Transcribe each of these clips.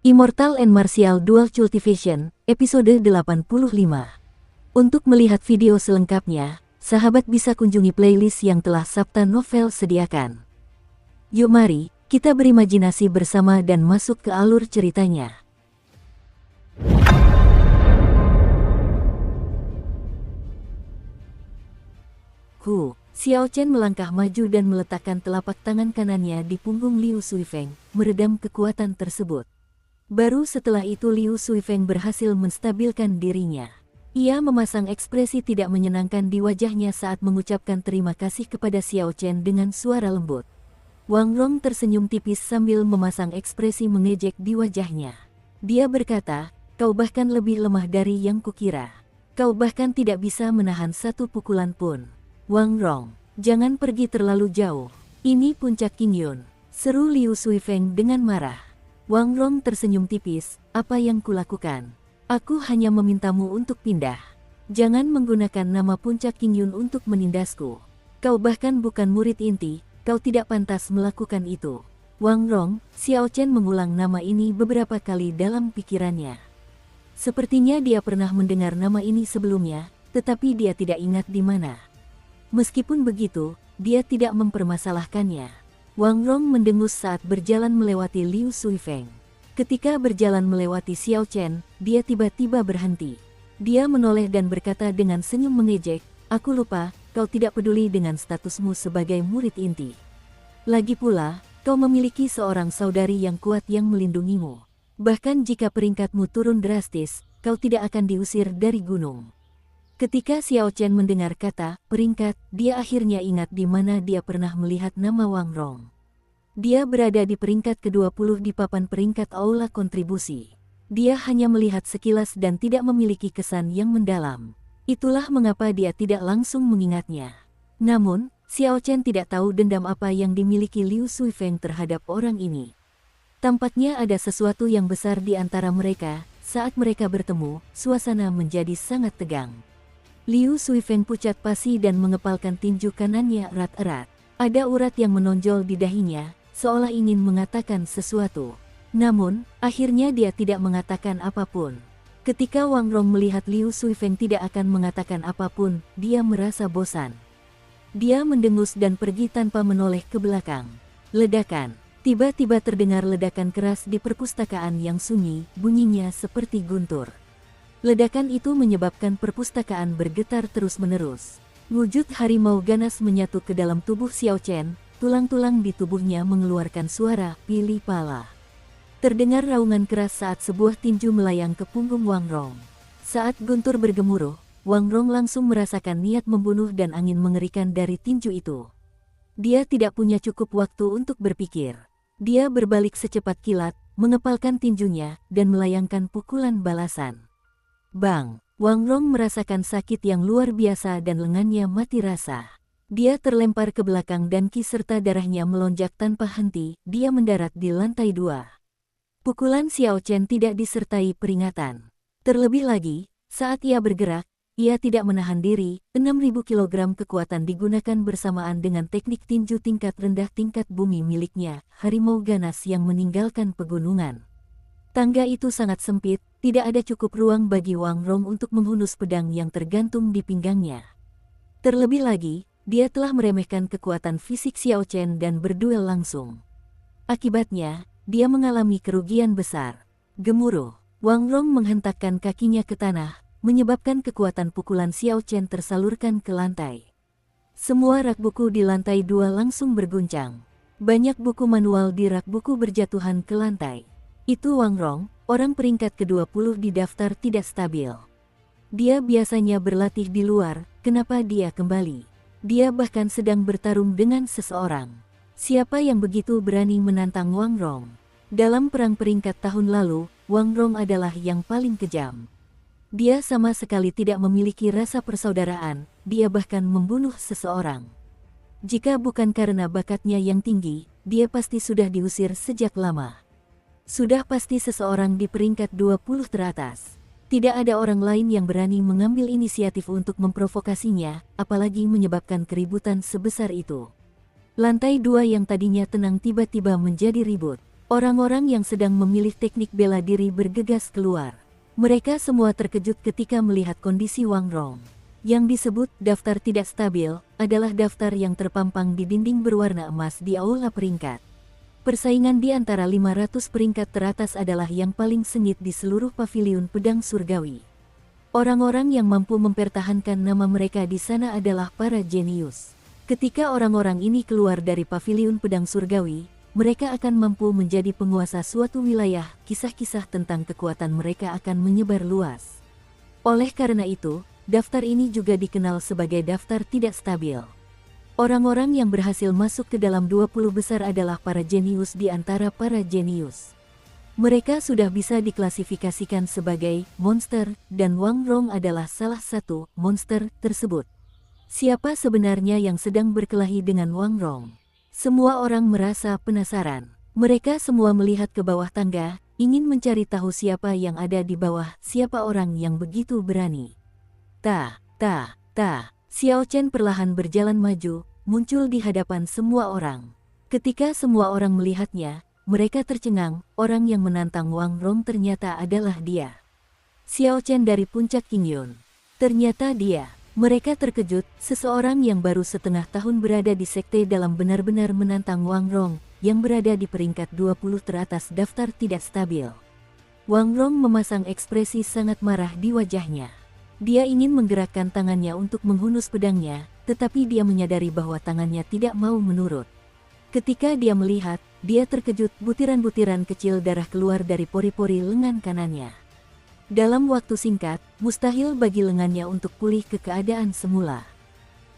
Immortal and Martial Dual Cultivation, episode 85. Untuk melihat video selengkapnya, sahabat bisa kunjungi playlist yang telah Sabta Novel sediakan. Yuk mari, kita berimajinasi bersama dan masuk ke alur ceritanya. Xiao Chen melangkah maju dan meletakkan telapak tangan kanannya di punggung Liu Suifeng, meredam kekuatan tersebut. Baru setelah itu Liu Suifeng berhasil menstabilkan dirinya. Ia memasang ekspresi tidak menyenangkan di wajahnya saat mengucapkan terima kasih kepada Xiao Chen dengan suara lembut. Wang Rong tersenyum tipis sambil memasang ekspresi mengejek di wajahnya. Dia berkata, "Kau bahkan lebih lemah dari yang kukira. Kau bahkan tidak bisa menahan satu pukulan pun. Wang Rong, jangan pergi terlalu jauh. Ini puncak Qingyun," seru Liu Suifeng dengan marah. Wang Rong tersenyum tipis, "Apa yang kulakukan? Aku hanya memintamu untuk pindah. Jangan menggunakan nama puncak Qingyun untuk menindasku. Kau bahkan bukan murid inti, kau tidak pantas melakukan itu." Wang Rong, Xiao Chen mengulang nama ini beberapa kali dalam pikirannya. Sepertinya dia pernah mendengar nama ini sebelumnya, tetapi dia tidak ingat di mana. Meskipun begitu, dia tidak mempermasalahkannya. Wang Rong mendengus saat berjalan melewati Liu Suifeng. Ketika berjalan melewati Xiao Chen, dia tiba-tiba berhenti. Dia menoleh dan berkata dengan senyum mengejek, "Aku lupa, kau tidak peduli dengan statusmu sebagai murid inti. Lagi pula, kau memiliki seorang saudari yang kuat yang melindungimu. Bahkan jika peringkatmu turun drastis, kau tidak akan diusir dari gunung." Ketika Xiao Chen mendengar kata peringkat, dia akhirnya ingat di mana dia pernah melihat nama Wang Rong. Dia berada di peringkat ke-20 di papan peringkat aula kontribusi. Dia hanya melihat sekilas dan tidak memiliki kesan yang mendalam. Itulah mengapa dia tidak langsung mengingatnya. Namun, Xiao Chen tidak tahu dendam apa yang dimiliki Liu Suifeng terhadap orang ini. Tampaknya ada sesuatu yang besar di antara mereka. Saat mereka bertemu, suasana menjadi sangat tegang. Liu Suifeng pucat pasi dan mengepalkan tinju kanannya erat-erat. Ada urat yang menonjol di dahinya, seolah ingin mengatakan sesuatu. Namun, akhirnya dia tidak mengatakan apapun. Ketika Wang Rong melihat Liu Suifeng tidak akan mengatakan apapun, dia merasa bosan. Dia mendengus dan pergi tanpa menoleh ke belakang. Ledakan. Tiba-tiba terdengar ledakan keras di perpustakaan yang sunyi, bunyinya seperti guntur. Ledakan itu menyebabkan perpustakaan bergetar terus-menerus. Wujud harimau ganas menyatu ke dalam tubuh Xiao Chen, tulang-tulang di tubuhnya mengeluarkan suara pilih pala. Terdengar raungan keras saat sebuah tinju melayang ke punggung Wang Rong. Saat guntur bergemuruh, Wang Rong langsung merasakan niat membunuh dan angin mengerikan dari tinju itu. Dia tidak punya cukup waktu untuk berpikir. Dia berbalik secepat kilat, mengepalkan tinjunya, dan melayangkan pukulan balasan. Bang! Wang Rong merasakan sakit yang luar biasa dan lengannya mati rasa. Dia terlempar ke belakang dan ki serta darahnya melonjak tanpa henti. Dia mendarat di lantai 2. Pukulan Xiao Chen tidak disertai peringatan. Terlebih lagi, saat ia bergerak, ia tidak menahan diri. 6.000 kg kekuatan digunakan bersamaan dengan teknik tinju tingkat rendah tingkat bumi miliknya, harimau ganas yang meninggalkan pegunungan. Tangga itu sangat sempit, tidak ada cukup ruang bagi Wang Rong untuk menghunus pedang yang tergantung di pinggangnya. Terlebih lagi, dia telah meremehkan kekuatan fisik Xiao Chen dan berduel langsung. Akibatnya, dia mengalami kerugian besar. Gemuruh, Wang Rong menghentakkan kakinya ke tanah, menyebabkan kekuatan pukulan Xiao Chen tersalurkan ke lantai. Semua rak buku di lantai 2 langsung berguncang. Banyak buku manual di rak buku berjatuhan ke lantai. Itu Wang Rong, orang peringkat ke-20 di daftar tidak stabil. Dia biasanya berlatih di luar, kenapa dia kembali? Dia bahkan sedang bertarung dengan seseorang. Siapa yang begitu berani menantang Wang Rong? Dalam perang peringkat tahun lalu, Wang Rong adalah yang paling kejam. Dia sama sekali tidak memiliki rasa persaudaraan, dia bahkan membunuh seseorang. Jika bukan karena bakatnya yang tinggi, dia pasti sudah diusir sejak lama. Sudah pasti seseorang di peringkat 20 teratas. Tidak ada orang lain yang berani mengambil inisiatif untuk memprovokasinya, apalagi menyebabkan keributan sebesar itu. Lantai 2 yang tadinya tenang tiba-tiba menjadi ribut. Orang-orang yang sedang memilih teknik bela diri bergegas keluar. Mereka semua terkejut ketika melihat kondisi Wang Rong. Yang disebut daftar tidak stabil adalah daftar yang terpampang di dinding berwarna emas di aula peringkat. Persaingan di antara 500 peringkat teratas adalah yang paling sengit di seluruh paviliun pedang surgawi. Orang-orang yang mampu mempertahankan nama mereka di sana adalah para jenius. Ketika orang-orang ini keluar dari paviliun pedang surgawi, mereka akan mampu menjadi penguasa suatu wilayah. Kisah-kisah tentang kekuatan mereka akan menyebar luas. Oleh karena itu, daftar ini juga dikenal sebagai daftar tidak stabil. Orang-orang yang berhasil masuk ke dalam 20 besar adalah para jenius di antara para jenius. Mereka sudah bisa diklasifikasikan sebagai monster, dan Wang Rong adalah salah satu monster tersebut. Siapa sebenarnya yang sedang berkelahi dengan Wang Rong? Semua orang merasa penasaran. Mereka semua melihat ke bawah tangga, ingin mencari tahu siapa yang ada di bawah, siapa orang yang begitu berani. Xiao Chen perlahan berjalan maju, muncul di hadapan semua orang. Ketika semua orang melihatnya, mereka tercengang. Orang yang menantang Wang Rong ternyata adalah dia. Xiao Chen dari puncak Qingyun. Ternyata dia. Mereka terkejut, seseorang yang baru setengah tahun berada di sekte dalam benar-benar menantang Wang Rong, yang berada di peringkat 20 teratas daftar tidak stabil. Wang Rong memasang ekspresi sangat marah di wajahnya. Dia ingin menggerakkan tangannya untuk menghunus pedangnya, tetapi dia menyadari bahwa tangannya tidak mau menurut. Ketika dia melihat, dia terkejut, butiran-butiran kecil darah keluar dari pori-pori lengan kanannya. Dalam waktu singkat, mustahil bagi lengannya untuk pulih ke keadaan semula.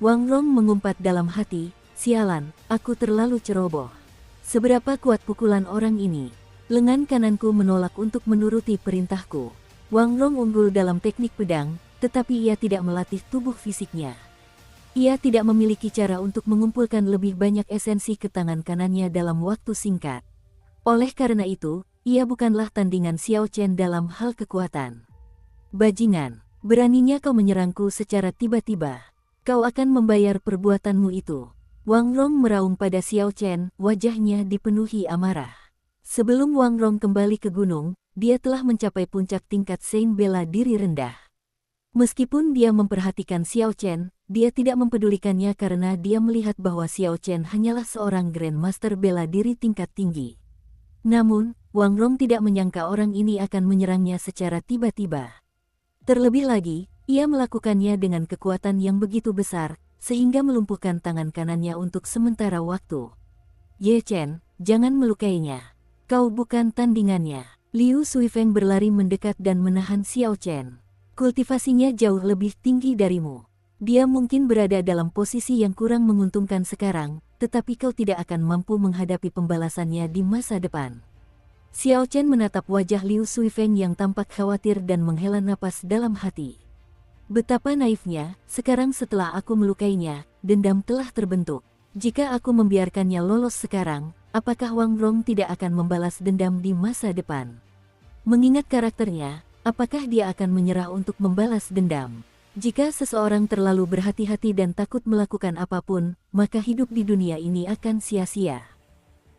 Wang Rong mengumpat dalam hati, sialan, aku terlalu ceroboh. Seberapa kuat pukulan orang ini? Lengan kananku menolak untuk menuruti perintahku. Wang Rong unggul dalam teknik pedang, tetapi ia tidak melatih tubuh fisiknya. Ia tidak memiliki cara untuk mengumpulkan lebih banyak esensi ke tangan kanannya dalam waktu singkat. Oleh karena itu, ia bukanlah tandingan Xiao Chen dalam hal kekuatan. Bajingan, beraninya kau menyerangku secara tiba-tiba. Kau akan membayar perbuatanmu itu. Wang Rong meraung pada Xiao Chen, wajahnya dipenuhi amarah. Sebelum Wang Rong kembali ke gunung, dia telah mencapai puncak tingkat Sein bela diri rendah. Meskipun dia memperhatikan Xiao Chen, dia tidak mempedulikannya karena dia melihat bahwa Xiao Chen hanyalah seorang Grandmaster bela diri tingkat tinggi. Namun, Wang Rong tidak menyangka orang ini akan menyerangnya secara tiba-tiba. Terlebih lagi, ia melakukannya dengan kekuatan yang begitu besar, sehingga melumpuhkan tangan kanannya untuk sementara waktu. Ye Chen, jangan melukainya. Kau bukan tandingannya. Liu Suifeng berlari mendekat dan menahan Xiao Chen. Kultivasinya jauh lebih tinggi darimu. Dia mungkin berada dalam posisi yang kurang menguntungkan sekarang, tetapi kau tidak akan mampu menghadapi pembalasannya di masa depan. Xiao Chen menatap wajah Liu Suifeng yang tampak khawatir dan menghela napas dalam hati. Betapa naifnya, sekarang setelah aku melukainya, dendam telah terbentuk. Jika aku membiarkannya lolos sekarang, apakah Wang Rong tidak akan membalas dendam di masa depan? Mengingat karakternya, apakah dia akan menyerah untuk membalas dendam? Jika seseorang terlalu berhati-hati dan takut melakukan apapun, maka hidup di dunia ini akan sia-sia.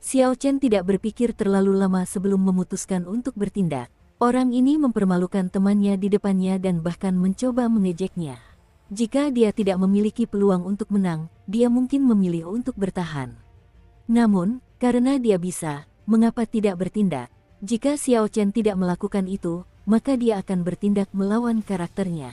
Xiao Chen tidak berpikir terlalu lama sebelum memutuskan untuk bertindak. Orang ini mempermalukan temannya di depannya dan bahkan mencoba mengejeknya. Jika dia tidak memiliki peluang untuk menang, dia mungkin memilih untuk bertahan. Namun, karena dia bisa, mengapa tidak bertindak? Jika Xiao Chen tidak melakukan itu, maka dia akan bertindak melawan karakternya.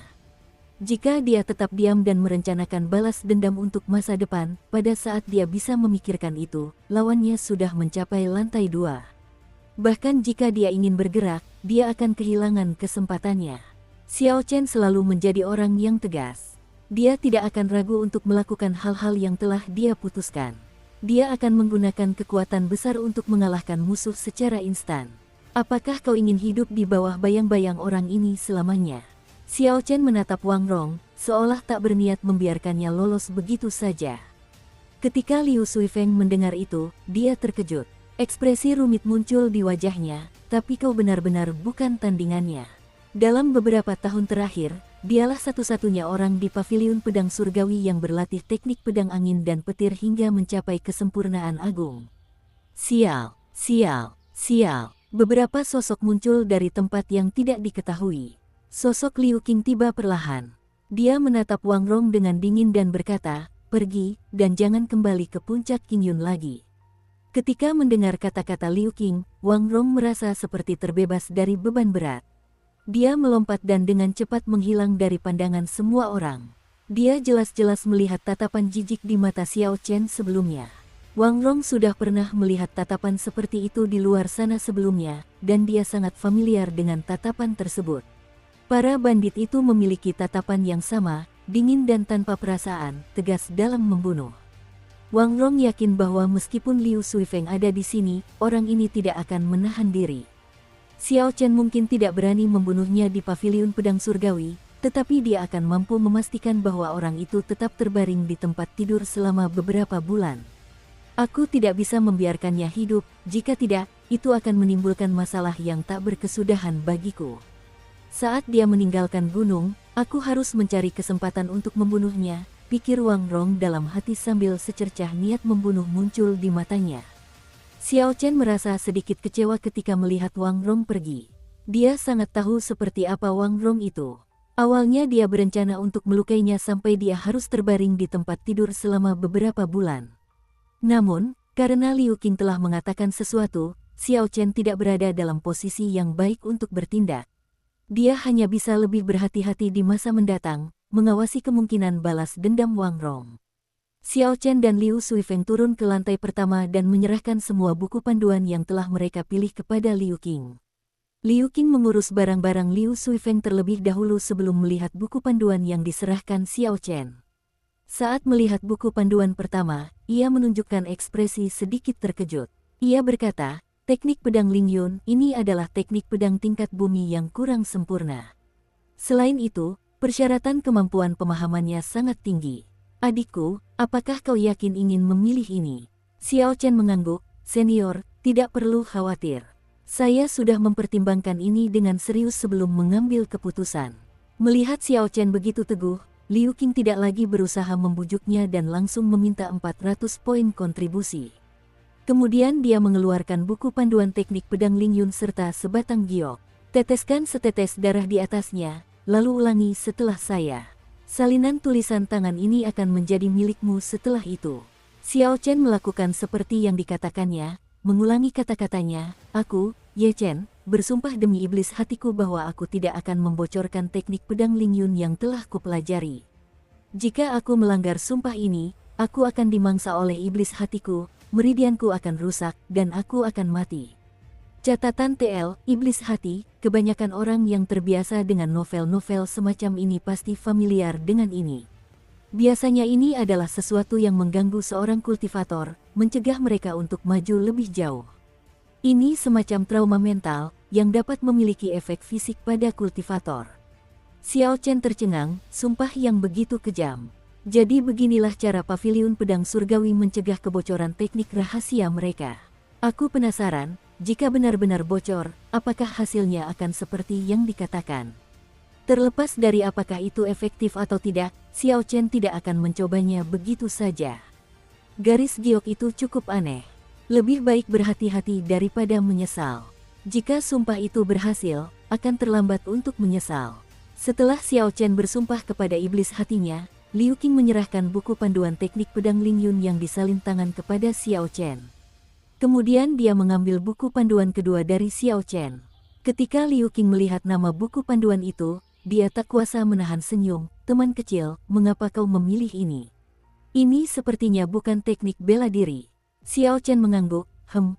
Jika dia tetap diam dan merencanakan balas dendam untuk masa depan, pada saat dia bisa memikirkan itu, lawannya sudah mencapai lantai 2. Bahkan jika dia ingin bergerak, dia akan kehilangan kesempatannya. Xiao Chen selalu menjadi orang yang tegas. Dia tidak akan ragu untuk melakukan hal-hal yang telah dia putuskan. Dia akan menggunakan kekuatan besar untuk mengalahkan musuh secara instan. Apakah kau ingin hidup di bawah bayang-bayang orang ini selamanya? Xiao Chen menatap Wang Rong, seolah tak berniat membiarkannya lolos begitu saja. Ketika Liu Suifeng mendengar itu, dia terkejut. Ekspresi rumit muncul di wajahnya, tapi kau benar-benar bukan tandingannya. Dalam beberapa tahun terakhir, dialah satu-satunya orang di paviliun pedang surgawi yang berlatih teknik pedang angin dan petir hingga mencapai kesempurnaan agung. Sial, sial. Sial, beberapa sosok muncul dari tempat yang tidak diketahui. Sosok Liu Qing tiba perlahan. Dia menatap Wang Rong dengan dingin dan berkata, "Pergi, dan jangan kembali ke puncak Qingyun lagi." Ketika mendengar kata-kata Liu Qing, Wang Rong merasa seperti terbebas dari beban berat. Dia melompat dan dengan cepat menghilang dari pandangan semua orang. Dia jelas-jelas melihat tatapan jijik di mata Xiao Chen sebelumnya. Wang Rong sudah pernah melihat tatapan seperti itu di luar sana sebelumnya, dan dia sangat familiar dengan tatapan tersebut. Para bandit itu memiliki tatapan yang sama, dingin dan tanpa perasaan, tegas dalam membunuh. Wang Rong yakin bahwa meskipun Liu Suifeng ada di sini, orang ini tidak akan menahan diri. Xiao Chen mungkin tidak berani membunuhnya di paviliun pedang surgawi, tetapi dia akan mampu memastikan bahwa orang itu tetap terbaring di tempat tidur selama beberapa bulan. Aku tidak bisa membiarkannya hidup, jika tidak, itu akan menimbulkan masalah yang tak berkesudahan bagiku. Saat dia meninggalkan gunung, aku harus mencari kesempatan untuk membunuhnya, pikir Wang Rong dalam hati sambil secercah niat membunuh muncul di matanya. Xiao Chen merasa sedikit kecewa ketika melihat Wang Rong pergi. Dia sangat tahu seperti apa Wang Rong itu. Awalnya dia berencana untuk melukainya sampai dia harus terbaring di tempat tidur selama beberapa bulan. Namun, karena Liu Qing telah mengatakan sesuatu, Xiao Chen tidak berada dalam posisi yang baik untuk bertindak. Dia hanya bisa lebih berhati-hati di masa mendatang, mengawasi kemungkinan balas dendam Wang Rong. Xiao Chen dan Liu Suifeng turun ke lantai pertama dan menyerahkan semua buku panduan yang telah mereka pilih kepada Liu Qing. Liu Qing mengurus barang-barang Liu Suifeng terlebih dahulu sebelum melihat buku panduan yang diserahkan Xiao Chen. Saat melihat buku panduan pertama, ia menunjukkan ekspresi sedikit terkejut. Ia berkata, "Teknik pedang Lingyun ini adalah teknik pedang tingkat bumi yang kurang sempurna. Selain itu, persyaratan kemampuan pemahamannya sangat tinggi. Adikku, apakah kau yakin ingin memilih ini?" Xiao Chen mengangguk, "Senior, tidak perlu khawatir. Saya sudah mempertimbangkan ini dengan serius sebelum mengambil keputusan." Melihat Xiao Chen begitu teguh, Liu Qing tidak lagi berusaha membujuknya dan langsung meminta 400 poin kontribusi. Kemudian dia mengeluarkan buku panduan teknik pedang Lingyun serta sebatang giok. "Teteskan setetes darah di atasnya, lalu ulangi setelah saya. Salinan tulisan tangan ini akan menjadi milikmu setelah itu." Xiao Chen melakukan seperti yang dikatakannya, mengulangi kata-katanya, "Aku, Ye Chen, bersumpah demi iblis hatiku bahwa aku tidak akan membocorkan teknik pedang Lingyun yang telah kupelajari. Jika aku melanggar sumpah ini, aku akan dimangsa oleh iblis hatiku, meridianku akan rusak, dan aku akan mati." Catatan TL, iblis hati, kebanyakan orang yang terbiasa dengan novel-novel semacam ini pasti familiar dengan ini. Biasanya ini adalah sesuatu yang mengganggu seorang kultivator, mencegah mereka untuk maju lebih jauh. Ini semacam trauma mental, yang dapat memiliki efek fisik pada kultivator. Xiao Chen tercengang, sumpah yang begitu kejam. Jadi beginilah cara paviliun pedang surgawi mencegah kebocoran teknik rahasia mereka. Aku penasaran, jika benar-benar bocor, apakah hasilnya akan seperti yang dikatakan? Terlepas dari apakah itu efektif atau tidak, Xiao Chen tidak akan mencobanya begitu saja. Garis giok itu cukup aneh. Lebih baik berhati-hati daripada menyesal. Jika sumpah itu berhasil, akan terlambat untuk menyesal. Setelah Xiao Chen bersumpah kepada iblis hatinya, Liu Qing menyerahkan buku panduan teknik pedang Lingyun yang disalin tangan kepada Xiao Chen. Kemudian dia mengambil buku panduan kedua dari Xiao Chen. Ketika Liu Qing melihat nama buku panduan itu, dia tak kuasa menahan senyum. "Teman kecil, mengapa kau memilih ini? Ini sepertinya bukan teknik bela diri." Xiao Chen mengangguk,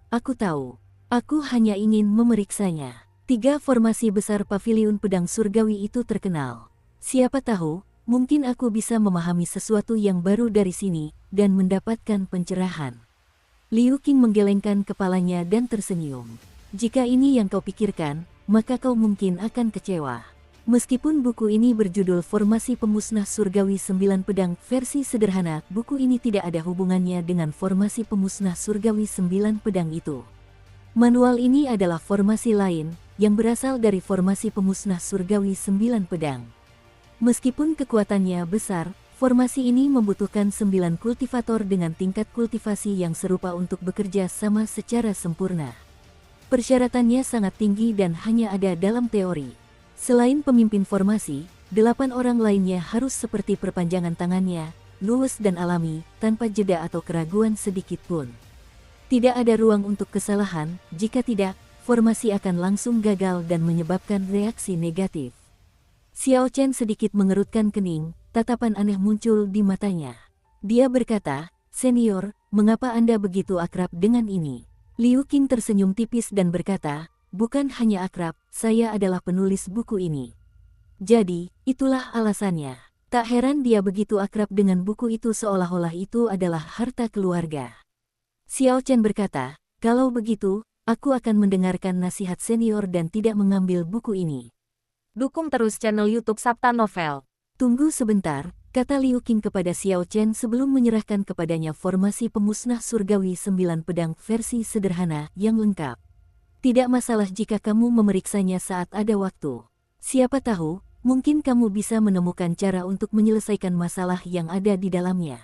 "Aku tahu. Aku hanya ingin memeriksanya." 3 formasi besar paviliun pedang surgawi itu terkenal. Siapa tahu, mungkin aku bisa memahami sesuatu yang baru dari sini, dan mendapatkan pencerahan. Liu Qing menggelengkan kepalanya dan tersenyum. "Jika ini yang kau pikirkan, maka kau mungkin akan kecewa. Meskipun buku ini berjudul Formasi Pemusnah Surgawi 9 Pedang versi sederhana, buku ini tidak ada hubungannya dengan Formasi Pemusnah Surgawi 9 Pedang itu. Manual ini adalah formasi lain, yang berasal dari Formasi Pemusnah Surgawi 9 Pedang. Meskipun kekuatannya besar, formasi ini membutuhkan 9 kultivator dengan tingkat kultivasi yang serupa untuk bekerja sama secara sempurna. Persyaratannya sangat tinggi dan hanya ada dalam teori. Selain pemimpin formasi, 8 orang lainnya harus seperti perpanjangan tangannya, luwes dan alami, tanpa jeda atau keraguan sedikit pun. Tidak ada ruang untuk kesalahan, jika tidak, formasi akan langsung gagal dan menyebabkan reaksi negatif. Xiao Chen sedikit mengerutkan kening, tatapan aneh muncul di matanya. Dia berkata, "Senior, mengapa Anda begitu akrab dengan ini?" Liu Qing tersenyum tipis dan berkata, "Bukan hanya akrab, saya adalah penulis buku ini. Jadi, itulah alasannya." Tak heran dia begitu akrab dengan buku itu seolah-olah itu adalah harta keluarga. Xiao Chen berkata, "Kalau begitu, aku akan mendengarkan nasihat senior dan tidak mengambil buku ini." Dukung terus channel YouTube Sabta Novel. Tunggu sebentar, kata Liu Qing kepada Xiao Chen sebelum menyerahkan kepadanya formasi pemusnah surgawi 9 pedang versi sederhana yang lengkap. Tidak masalah jika kamu memeriksanya saat ada waktu. Siapa tahu, mungkin kamu bisa menemukan cara untuk menyelesaikan masalah yang ada di dalamnya.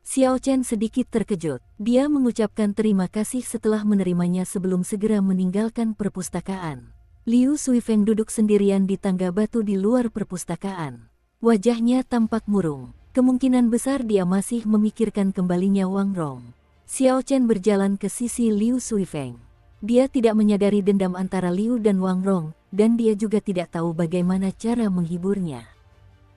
Xiao Chen sedikit terkejut. Dia mengucapkan terima kasih setelah menerimanya sebelum segera meninggalkan perpustakaan. Liu Suifeng duduk sendirian di tangga batu di luar perpustakaan. Wajahnya tampak murung. Kemungkinan besar dia masih memikirkan kembalinya Wang Rong. Xiao Chen berjalan ke sisi Liu Suifeng. Dia tidak menyadari dendam antara Liu dan Wang Rong, dan dia juga tidak tahu bagaimana cara menghiburnya.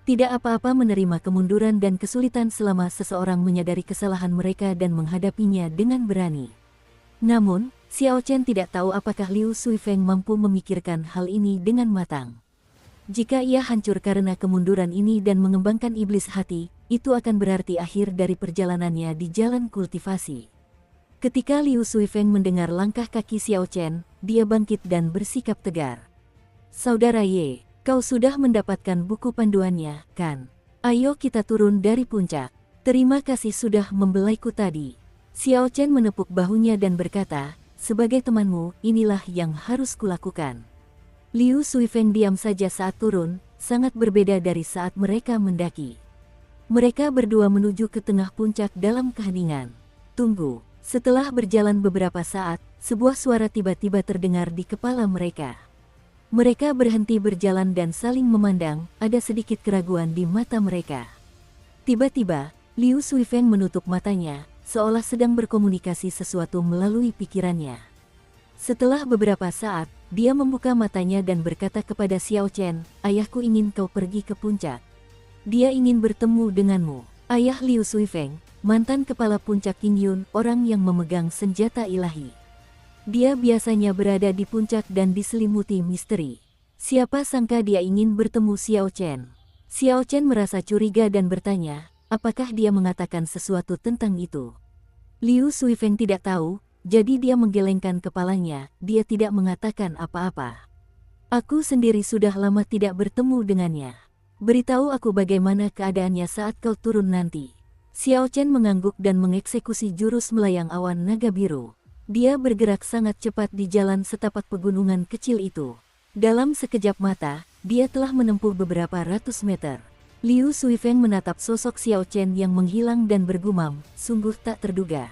Tidak apa-apa menerima kemunduran dan kesulitan selama seseorang menyadari kesalahan mereka dan menghadapinya dengan berani. Namun, Xiao Chen tidak tahu apakah Liu Suifeng mampu memikirkan hal ini dengan matang. Jika ia hancur karena kemunduran ini dan mengembangkan iblis hati, itu akan berarti akhir dari perjalanannya di jalan kultivasi. Ketika Liu Suifeng mendengar langkah kaki Xiao Chen, dia bangkit dan bersikap tegar. "Saudara Ye, kau sudah mendapatkan buku panduannya, kan? Ayo kita turun dari puncak. Terima kasih sudah membelaiku tadi." Xiao Chen menepuk bahunya dan berkata, "Sebagai temanmu, inilah yang harus kulakukan." Liu Suifeng diam saja saat turun, sangat berbeda dari saat mereka mendaki. Mereka berdua menuju ke tengah puncak dalam keheningan. Tunggu. Setelah berjalan beberapa saat, sebuah suara tiba-tiba terdengar di kepala mereka. Mereka berhenti berjalan dan saling memandang, ada sedikit keraguan di mata mereka. Tiba-tiba, Liu Suifeng menutup matanya, seolah sedang berkomunikasi sesuatu melalui pikirannya. Setelah beberapa saat, dia membuka matanya dan berkata kepada Xiao Chen, "Ayahku ingin kau pergi ke puncak. Dia ingin bertemu denganmu." Ayah Liu Suifeng, mantan kepala puncak Qingyun, orang yang memegang senjata ilahi. Dia biasanya berada di puncak dan diselimuti misteri. Siapa sangka dia ingin bertemu Xiao Chen. Xiao Chen merasa curiga dan bertanya, apakah dia mengatakan sesuatu tentang itu. Liu Suifeng tidak tahu, jadi dia menggelengkan kepalanya, dia tidak mengatakan apa-apa. "Aku sendiri sudah lama tidak bertemu dengannya. Beritahu aku bagaimana keadaannya saat kau turun nanti." Xiao Chen mengangguk dan mengeksekusi jurus melayang awan naga biru. Dia bergerak sangat cepat di jalan setapak pegunungan kecil itu. Dalam sekejap mata, dia telah menempuh beberapa ratus meter. Liu Suifeng menatap sosok Xiao Chen yang menghilang dan bergumam, "Sungguh tak terduga.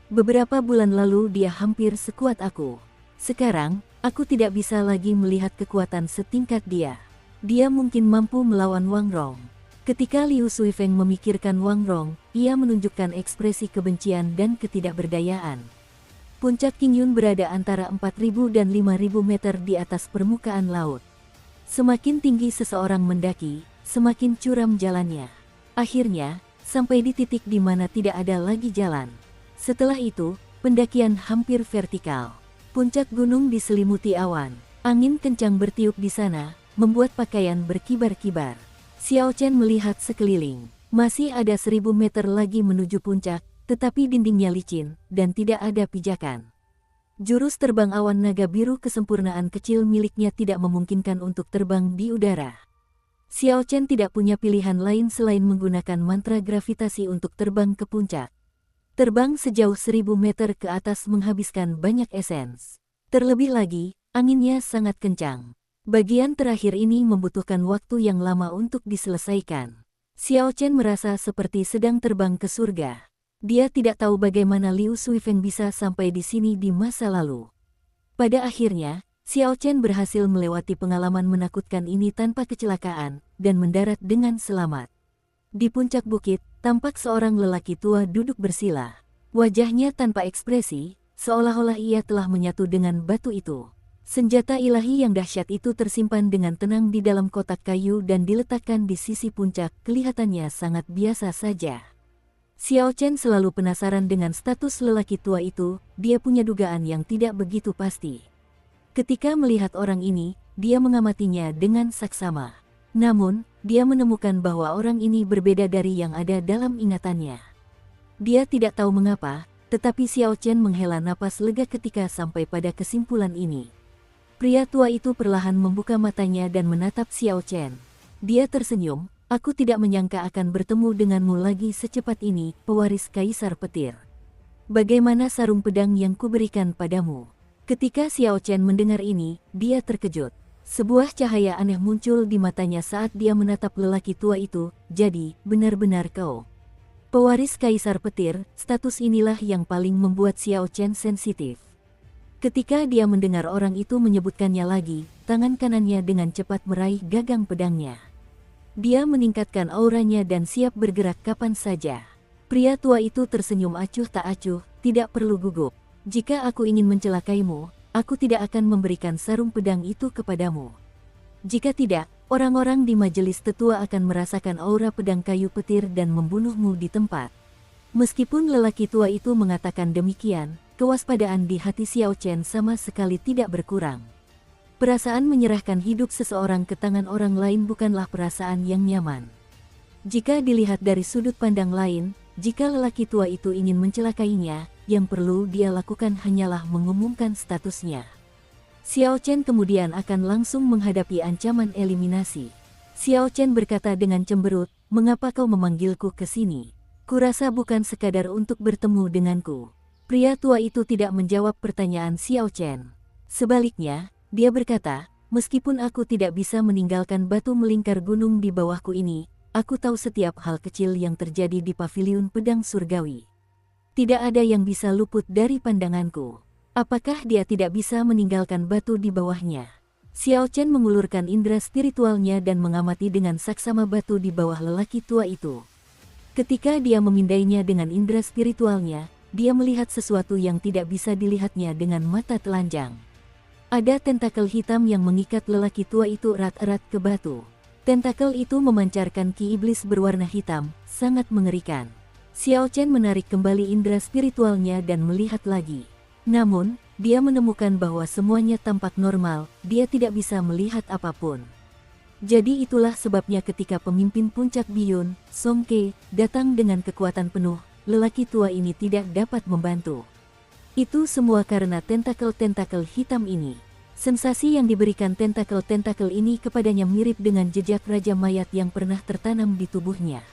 Beberapa bulan lalu dia hampir sekuat aku. Sekarang, aku tidak bisa lagi melihat kekuatan setingkat dia. Dia mungkin mampu melawan Wang Rong." Ketika Liu Suifeng memikirkan Wang Rong, ia menunjukkan ekspresi kebencian dan ketidakberdayaan. Puncak Qingyun berada antara 4.000 dan 5.000 meter di atas permukaan laut. Semakin tinggi seseorang mendaki, semakin curam jalannya. Akhirnya, sampai di titik di mana tidak ada lagi jalan. Setelah itu, pendakian hampir vertikal. Puncak gunung diselimuti awan. Angin kencang bertiup di sana, membuat pakaian berkibar-kibar. Xiao Chen melihat sekeliling. Masih ada 1.000 meter lagi menuju puncak, tetapi dindingnya licin, dan tidak ada pijakan. Jurus terbang awan naga biru kesempurnaan kecil miliknya tidak memungkinkan untuk terbang di udara. Xiao Chen tidak punya pilihan lain selain menggunakan mantra gravitasi untuk terbang ke puncak. Terbang sejauh 1.000 meter ke atas menghabiskan banyak esens. Terlebih lagi, anginnya sangat kencang. Bagian terakhir ini membutuhkan waktu yang lama untuk diselesaikan. Xiao Chen merasa seperti sedang terbang ke surga. Dia tidak tahu bagaimana Liu Suifeng bisa sampai di sini di masa lalu. Pada akhirnya, Xiao Chen berhasil melewati pengalaman menakutkan ini tanpa kecelakaan, dan mendarat dengan selamat. Di puncak bukit, tampak seorang lelaki tua duduk bersila. Wajahnya tanpa ekspresi, seolah-olah ia telah menyatu dengan batu itu. Senjata ilahi yang dahsyat itu tersimpan dengan tenang di dalam kotak kayu dan diletakkan di sisi puncak, kelihatannya sangat biasa saja. Xiao Chen selalu penasaran dengan status lelaki tua itu, dia punya dugaan yang tidak begitu pasti. Ketika melihat orang ini, dia mengamatinya dengan saksama. Namun, dia menemukan bahwa orang ini berbeda dari yang ada dalam ingatannya. Dia tidak tahu mengapa, tetapi Xiao Chen menghela napas lega ketika sampai pada kesimpulan ini. Pria tua itu perlahan membuka matanya dan menatap Xiao Chen. Dia tersenyum, "Aku tidak menyangka akan bertemu denganmu lagi secepat ini, pewaris Kaisar Petir. Bagaimana sarung pedang yang kuberikan padamu?" Ketika Xiao Chen mendengar ini, dia terkejut. Sebuah cahaya aneh muncul di matanya saat dia menatap lelaki tua itu. "Jadi, benar-benar kau pewaris Kaisar Petir." Status inilah yang paling membuat Xiao Chen sensitif. Ketika dia mendengar orang itu menyebutkannya lagi, tangan kanannya dengan cepat meraih gagang pedangnya. Dia meningkatkan auranya dan siap bergerak kapan saja. Pria tua itu tersenyum acuh tak acuh, "Tidak perlu gugup. Jika aku ingin mencelakaimu, aku tidak akan memberikan sarung pedang itu kepadamu. Jika tidak, orang-orang di majelis tetua akan merasakan aura pedang kayu petir dan membunuhmu di tempat." Meskipun lelaki tua itu mengatakan demikian, kewaspadaan di hati Xiao Chen sama sekali tidak berkurang. Perasaan menyerahkan hidup seseorang ke tangan orang lain bukanlah perasaan yang nyaman. Jika dilihat dari sudut pandang lain, jika lelaki tua itu ingin mencelakainya, yang perlu dia lakukan hanyalah mengumumkan statusnya. Xiao Chen kemudian akan langsung menghadapi ancaman eliminasi. Xiao Chen berkata dengan cemberut, "Mengapa kau memanggilku ke sini? Kurasa bukan sekadar untuk bertemu denganku." Pria tua itu tidak menjawab pertanyaan Xiao Chen. Sebaliknya, dia berkata, "Meskipun aku tidak bisa meninggalkan batu melingkar gunung di bawahku ini, aku tahu setiap hal kecil yang terjadi di paviliun pedang surgawi. Tidak ada yang bisa luput dari pandanganku. Apakah dia tidak bisa meninggalkan batu di bawahnya?" Xiao Chen mengulurkan indera spiritualnya dan mengamati dengan saksama batu di bawah lelaki tua itu. Ketika dia memindainya dengan indera spiritualnya, dia melihat sesuatu yang tidak bisa dilihatnya dengan mata telanjang. Ada tentakel hitam yang mengikat lelaki tua itu erat-erat ke batu. Tentakel itu memancarkan ki iblis berwarna hitam, sangat mengerikan. Xiao Chen menarik kembali indera spiritualnya dan melihat lagi. Namun, dia menemukan bahwa semuanya tampak normal, dia tidak bisa melihat apapun. Jadi itulah sebabnya ketika pemimpin puncak Biyun, Song Ke, datang dengan kekuatan penuh, lelaki tua ini tidak dapat membantu. Itu semua karena tentakel-tentakel hitam ini. Sensasi yang diberikan tentakel-tentakel ini kepadanya mirip dengan jejak Raja Mayat yang pernah tertanam di tubuhnya.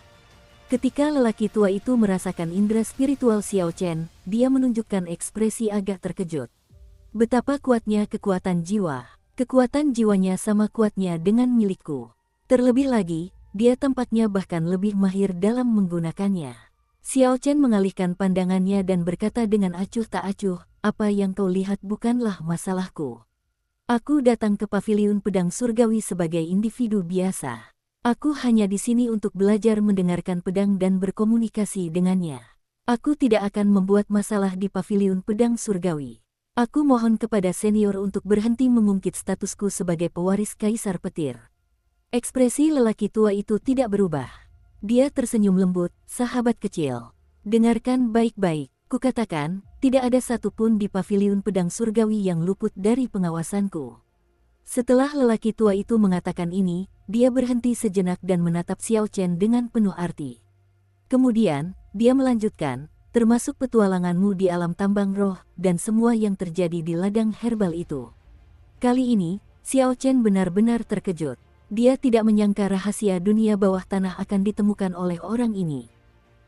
Ketika lelaki tua itu merasakan indera spiritual Xiao Chen, dia menunjukkan ekspresi agak terkejut. Betapa kuatnya kekuatan jiwa. Kekuatan jiwanya sama kuatnya dengan milikku. Terlebih lagi, dia tampaknya bahkan lebih mahir dalam menggunakannya. Xiao Chen mengalihkan pandangannya dan berkata dengan acuh tak acuh, "Apa yang kau lihat bukanlah masalahku. Aku datang ke paviliun pedang surgawi sebagai individu biasa. Aku hanya di sini untuk belajar mendengarkan pedang dan berkomunikasi dengannya. Aku tidak akan membuat masalah di paviliun pedang surgawi. Aku mohon kepada senior untuk berhenti mengungkit statusku sebagai pewaris Kaisar Petir." Ekspresi lelaki tua itu tidak berubah. Dia tersenyum lembut, "Sahabat kecil. Dengarkan baik-baik, kukatakan, tidak ada satupun di paviliun pedang surgawi yang luput dari pengawasanku." Setelah lelaki tua itu mengatakan ini, dia berhenti sejenak dan menatap Xiao Chen dengan penuh arti. Kemudian, dia melanjutkan, "Termasuk petualanganmu di alam tambang roh, dan semua yang terjadi di ladang herbal itu." Kali ini, Xiao Chen benar-benar terkejut. Dia tidak menyangka rahasia dunia bawah tanah akan ditemukan oleh orang ini.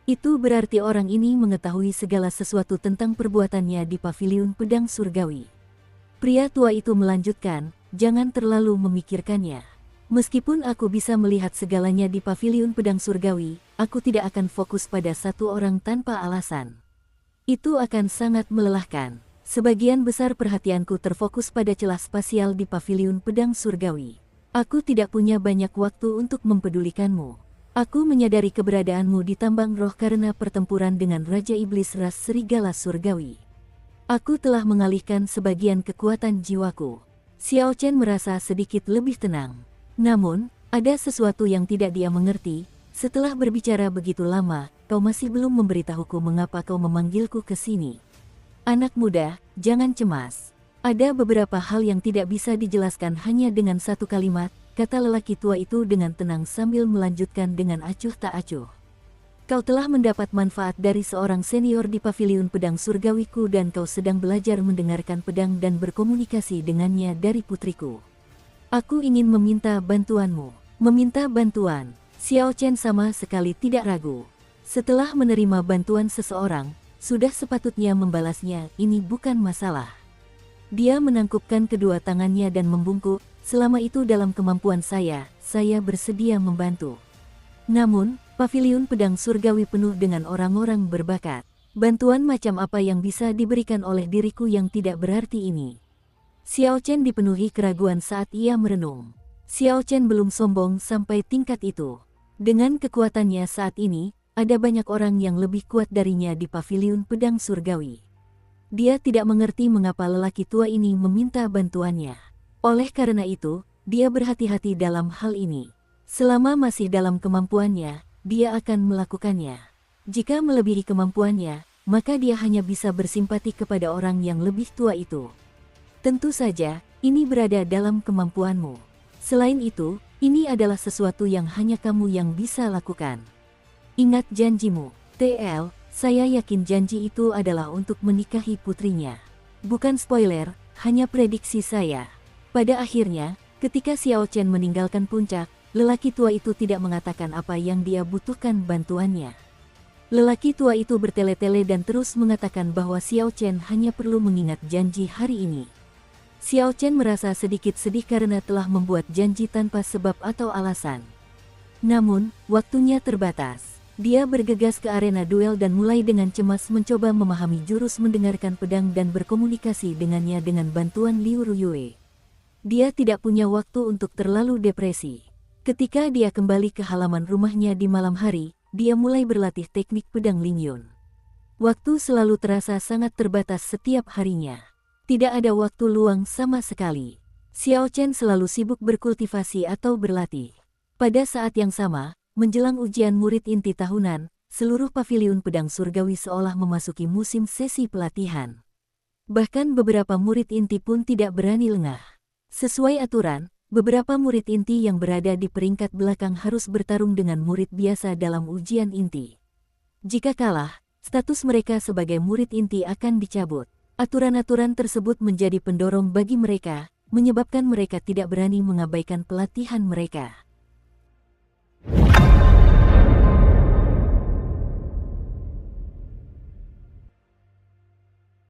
Itu berarti orang ini mengetahui segala sesuatu tentang perbuatannya di paviliun pedang surgawi. Pria tua itu melanjutkan, "Jangan terlalu memikirkannya. Meskipun aku bisa melihat segalanya di paviliun pedang surgawi, aku tidak akan fokus pada satu orang tanpa alasan. Itu akan sangat melelahkan." Sebagian besar perhatianku terfokus pada celah spasial di paviliun pedang surgawi. Aku tidak punya banyak waktu untuk mempedulikanmu. Aku menyadari keberadaanmu di tambang roh karena pertempuran dengan Raja Iblis ras serigala surgawi. Aku telah mengalihkan sebagian kekuatan jiwaku. Xiao Chen merasa sedikit lebih tenang. Namun, ada sesuatu yang tidak dia mengerti. Setelah berbicara begitu lama, kau masih belum memberitahuku mengapa kau memanggilku ke sini. Anak muda, jangan cemas. Ada beberapa hal yang tidak bisa dijelaskan hanya dengan satu kalimat, kata lelaki tua itu dengan tenang sambil melanjutkan dengan acuh tak acuh. Kau telah mendapat manfaat dari seorang senior di paviliun pedang surgawiku dan kau sedang belajar mendengarkan pedang dan berkomunikasi dengannya dari putriku. Aku ingin meminta bantuanmu. Meminta bantuan. Xiao Chen sama sekali tidak ragu. Setelah menerima bantuan seseorang, sudah sepatutnya membalasnya, ini bukan masalah. Dia menangkupkan kedua tangannya dan membungkuk, selama itu dalam kemampuan saya bersedia membantu. Namun, paviliun pedang surgawi penuh dengan orang-orang berbakat. Bantuan macam apa yang bisa diberikan oleh diriku yang tidak berarti ini? Xiao Chen dipenuhi keraguan saat ia merenung. Xiao Chen belum sombong sampai tingkat itu. Dengan kekuatannya saat ini, ada banyak orang yang lebih kuat darinya di paviliun pedang surgawi. Dia tidak mengerti mengapa lelaki tua ini meminta bantuannya. Oleh karena itu, dia berhati-hati dalam hal ini. Selama masih dalam kemampuannya, dia akan melakukannya. Jika melebihi kemampuannya, maka dia hanya bisa bersimpati kepada orang yang lebih tua itu. Tentu saja, ini berada dalam kemampuanmu. Selain itu, ini adalah sesuatu yang hanya kamu yang bisa lakukan. Ingat janjimu, TL, saya yakin janji itu adalah untuk menikahi putrinya. Bukan spoiler, hanya prediksi saya. Pada akhirnya, ketika Xiao Chen meninggalkan puncak, lelaki tua itu tidak mengatakan apa yang dia butuhkan bantuannya. Lelaki tua itu bertele-tele dan terus mengatakan bahwa Xiao Chen hanya perlu mengingat janji hari ini. Xiao Chen merasa sedikit sedih karena telah membuat janji tanpa sebab atau alasan. Namun, waktunya terbatas. Dia bergegas ke arena duel dan mulai dengan cemas mencoba memahami jurus mendengarkan pedang dan berkomunikasi dengannya dengan bantuan Liu Ruyue. Dia tidak punya waktu untuk terlalu depresi. Ketika dia kembali ke halaman rumahnya di malam hari, dia mulai berlatih teknik pedang Lingyun. Waktu selalu terasa sangat terbatas setiap harinya. Tidak ada waktu luang sama sekali. Xiao Chen selalu sibuk berkultivasi atau berlatih. Pada saat yang sama, menjelang ujian murid inti tahunan, seluruh paviliun pedang surgawi seolah memasuki musim sesi pelatihan. Bahkan beberapa murid inti pun tidak berani lengah. Sesuai aturan, beberapa murid inti yang berada di peringkat belakang harus bertarung dengan murid biasa dalam ujian inti. Jika kalah, status mereka sebagai murid inti akan dicabut. Aturan-aturan tersebut menjadi pendorong bagi mereka, menyebabkan mereka tidak berani mengabaikan pelatihan mereka.